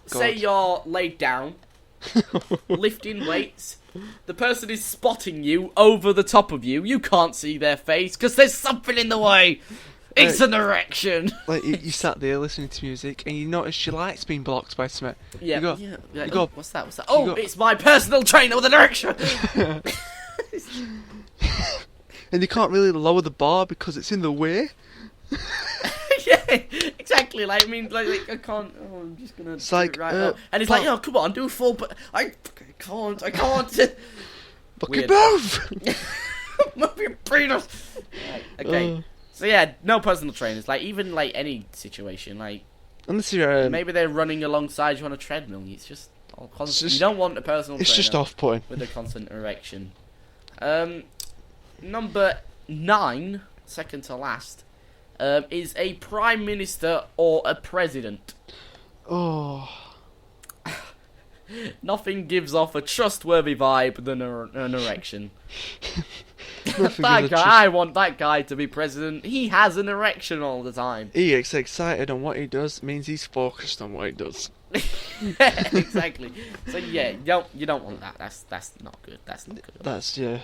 [SPEAKER 1] Say you're laid down, lifting weights. The person is spotting you over the top of you. You can't see their face because there's something in the way. It's an erection.
[SPEAKER 3] Like you sat there listening to music and you noticed your light's been blocked by something.
[SPEAKER 1] Yeah. You go, what's that? Oh, it's my personal trainer with an erection.
[SPEAKER 3] And you can't really lower the bar because it's in the way.
[SPEAKER 1] Yeah, exactly. Like, I mean, like I can't. Oh, I'm just gonna.
[SPEAKER 3] It's like,
[SPEAKER 1] right now. And it's like, oh, come on, do a full. But I can't.
[SPEAKER 3] Fucking move.
[SPEAKER 1] Move your penis. Right, okay. So yeah, no personal trainers. Like even like any situation, like
[SPEAKER 3] unless you're
[SPEAKER 1] maybe they're running alongside you on a treadmill. It's just constant. You don't want a personal.
[SPEAKER 3] It's
[SPEAKER 1] trainer
[SPEAKER 3] just off-putting
[SPEAKER 1] with a constant erection. Number 9, second to last, is a prime minister or a president.
[SPEAKER 3] Oh.
[SPEAKER 1] Nothing gives off a trustworthy vibe than an erection. That guy, I want that guy to be president. He has an erection all the time.
[SPEAKER 3] He gets excited on what he does. It means he's focused on what he does.
[SPEAKER 1] Exactly. So yeah, you don't want that. That's not good. That's not good.
[SPEAKER 3] That's yeah.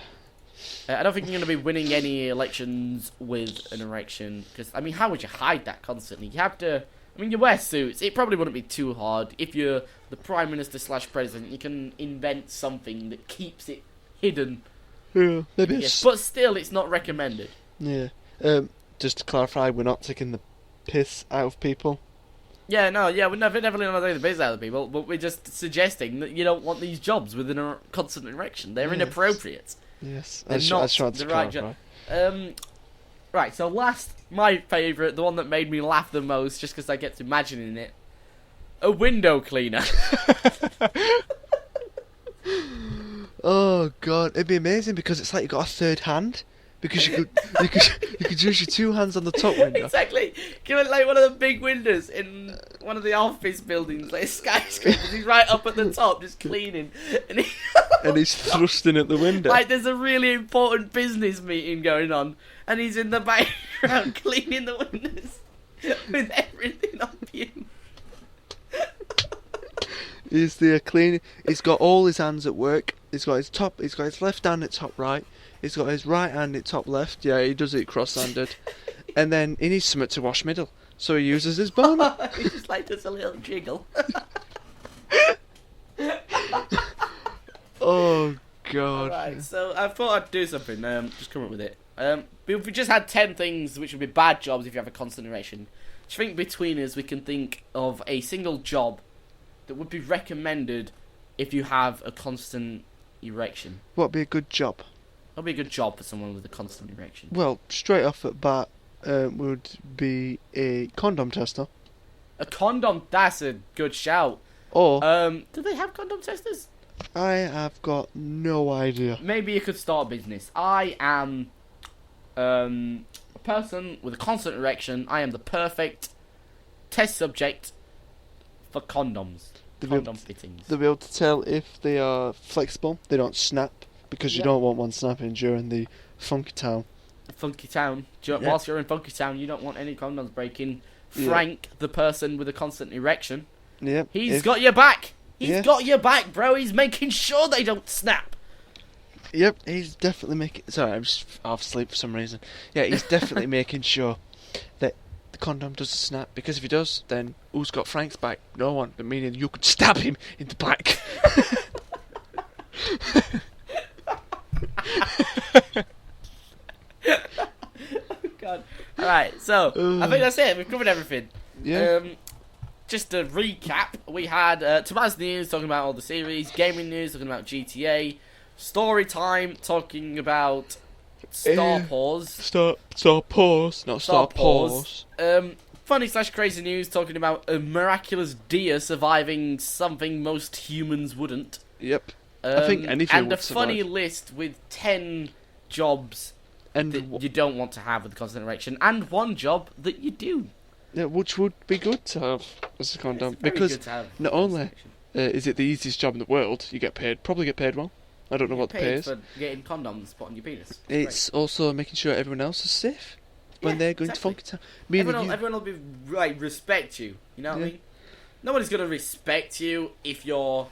[SPEAKER 1] I don't think you're going to be winning any elections with an erection because I mean, how would you hide that constantly? You have to. I mean, you wear suits. It probably wouldn't be too hard if you're the prime minister / president. You can invent something that keeps it hidden.
[SPEAKER 3] Yeah, maybe.
[SPEAKER 1] Yes, but still, it's not recommended.
[SPEAKER 3] Yeah. Just to clarify, we're not taking the piss out of people.
[SPEAKER 1] Yeah, no, yeah, we're definitely not taking the piss out of people, but we're just suggesting that you don't want these jobs with a constant erection. They're inappropriate.
[SPEAKER 3] Yes,
[SPEAKER 1] they're not the right job. Right, so last, my favourite, the one that made me laugh the most, just because I get to imagining it, a window cleaner.
[SPEAKER 3] Oh god, it'd be amazing because it's like you got a third hand. Because you could use your 2 hands on the top window.
[SPEAKER 1] Exactly. Give it like one of the big windows in one of the office buildings, like skyscrapers. He's right up at the top, just cleaning,
[SPEAKER 3] and he's thrusting at the window.
[SPEAKER 1] Like there's a really important business meeting going on, and he's in the background cleaning the windows with everything on view.
[SPEAKER 3] He's there cleaning. He's got all his hands at work. He's got his left hand at top right. He's got his right hand at top left. Yeah, he does it cross-handed. And then he needs something to wash middle, so he uses his boner.
[SPEAKER 1] He just like does a little jiggle.
[SPEAKER 3] Oh god.
[SPEAKER 1] Right, so I thought I'd do something. Just come up with it. If we just had 10 things which would be bad jobs if you have a constant erection, do you think between us we can think of a single job that would be recommended if you have a constant erection.
[SPEAKER 3] What'd be a good job?
[SPEAKER 1] That'd be a good job for someone with a constant erection.
[SPEAKER 3] Well, straight off at bat would be a condom tester.
[SPEAKER 1] A condom? That's a good shout.
[SPEAKER 3] Or
[SPEAKER 1] do they have condom testers?
[SPEAKER 3] I have got no idea.
[SPEAKER 1] Maybe you could start a business. I am a person with a constant erection. I am the perfect test subject for condoms. Condom fittings.
[SPEAKER 3] They'll be able to tell if they are flexible, they don't snap, because you don't want one snapping during the Funky Town.
[SPEAKER 1] Whilst you're in Funky Town, you don't want any condoms breaking. Frank, the person with a constant erection, he's got your back. He's got your back, bro. He's making sure they don't snap.
[SPEAKER 3] Yep, he's definitely making... Sorry, I'm just half asleep for some reason. Yeah, he's definitely making sure that the condom doesn't snap, because if he does, then who's got Frank's back? No one. Meaning you could stab him in the back.
[SPEAKER 1] Oh God! All right, so I think that's it. We've covered everything.
[SPEAKER 3] Yeah.
[SPEAKER 1] Just to recap, we had TMAOHZ news talking about all the series, gaming news talking about GTA, story time talking about Star Pause.
[SPEAKER 3] Star Pause, not Star Pause.
[SPEAKER 1] Funny / crazy news talking about a miraculous deer surviving something most humans wouldn't.
[SPEAKER 3] Yep. I think anything
[SPEAKER 1] and
[SPEAKER 3] would
[SPEAKER 1] a funny
[SPEAKER 3] survive.
[SPEAKER 1] list with 10 jobs
[SPEAKER 3] And
[SPEAKER 1] that you don't want to have with constant erection, and one job that you do.
[SPEAKER 3] Yeah, which would be good to have as a condom,
[SPEAKER 1] It's very
[SPEAKER 3] because
[SPEAKER 1] good to have
[SPEAKER 3] not only is it the easiest job in the world, you get paid, probably get paid well. I don't know what the pay is.
[SPEAKER 1] for getting condoms put on your penis.
[SPEAKER 3] It's also making sure everyone else is safe when they're going to Funky Town.
[SPEAKER 1] Everyone will be respect you. You know what I mean? Nobody's gonna respect you if you're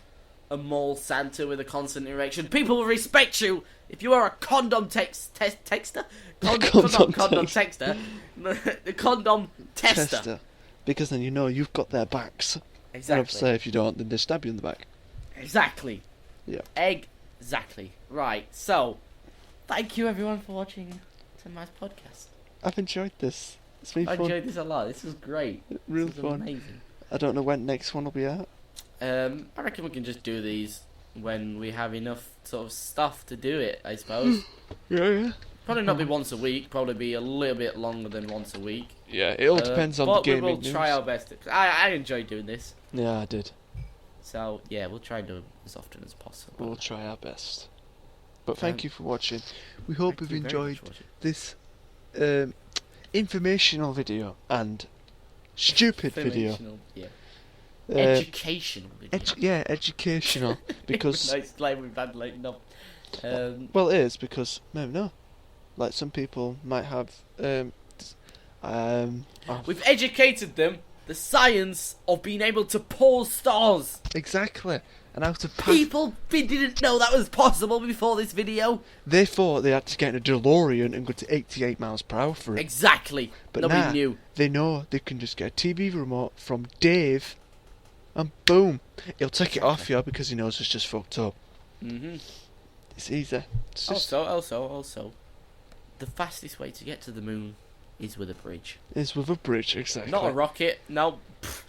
[SPEAKER 1] a mole Santa with a constant erection. People will respect you if you are a condom texter. Condom texter. The condom tester.
[SPEAKER 3] Because then you know you've got their backs.
[SPEAKER 1] Exactly.
[SPEAKER 3] And say if you don't, then they stab you in the back.
[SPEAKER 1] Exactly.
[SPEAKER 3] Yeah.
[SPEAKER 1] Exactly. Right. So, thank you everyone for watching TMAOHZ podcast.
[SPEAKER 3] I've enjoyed this. It's been fun.
[SPEAKER 1] I enjoyed this a lot. This was great.
[SPEAKER 3] Real
[SPEAKER 1] this was
[SPEAKER 3] fun.
[SPEAKER 1] Amazing.
[SPEAKER 3] I don't know when next one will be out.
[SPEAKER 1] I reckon we can just do these when we have enough sort of stuff to do it, I suppose.
[SPEAKER 3] Yeah.
[SPEAKER 1] Probably not be once a week, probably be a little bit longer than once a week.
[SPEAKER 3] Yeah, it all depends on the gaming
[SPEAKER 1] But we will
[SPEAKER 3] news.
[SPEAKER 1] try our best. I enjoyed doing this.
[SPEAKER 3] Yeah, I did.
[SPEAKER 1] So, yeah, we'll try and do it as often as possible.
[SPEAKER 3] We'll try our best. But thank you for watching. We hope you've enjoyed this informational video and stupid video.
[SPEAKER 1] Yeah. Educational video.
[SPEAKER 3] Educational. Because
[SPEAKER 1] Nice claim we've had lately up.
[SPEAKER 3] well, it is because no, like some people might have
[SPEAKER 1] we've educated them the science of being able to pause stars.
[SPEAKER 3] exactly, and how to pass.
[SPEAKER 1] People didn't know that was possible before this video.
[SPEAKER 3] They thought they had to get in a DeLorean and go to 88 miles per hour for it.
[SPEAKER 1] Exactly.
[SPEAKER 3] But
[SPEAKER 1] Nobody
[SPEAKER 3] now
[SPEAKER 1] knew.
[SPEAKER 3] they know they can just get a TV remote from Dave, and boom, he'll take it off you because he knows it's just fucked up. It's easy. It's just
[SPEAKER 1] Also, the fastest way to get to the moon is with a bridge.
[SPEAKER 3] It's with a bridge, exactly.
[SPEAKER 1] Not a rocket. No,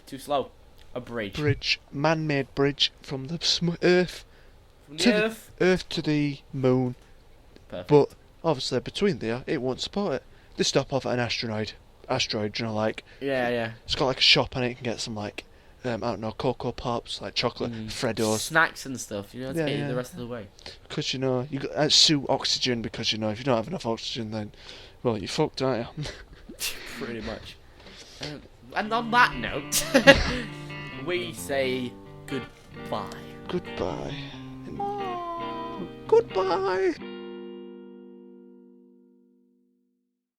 [SPEAKER 1] too slow. A bridge.
[SPEAKER 3] Man-made bridge from the Earth
[SPEAKER 1] From the Earth.
[SPEAKER 3] Earth to the moon.
[SPEAKER 1] Perfect.
[SPEAKER 3] But obviously between there, it won't support it. They stop off at an asteroid, you know, like
[SPEAKER 1] Yeah.
[SPEAKER 3] it's got like a shop on it. You can get some like I don't know, Cocoa Pops, like chocolate, Freddos,
[SPEAKER 1] snacks and stuff. You know, to get you the rest of the way.
[SPEAKER 3] Because you know you got suit oxygen. Because you know if you don't have enough oxygen, then well you're fucked, aren't you?
[SPEAKER 1] Pretty much. And on that note, we say goodbye.
[SPEAKER 3] Goodbye. Goodbye.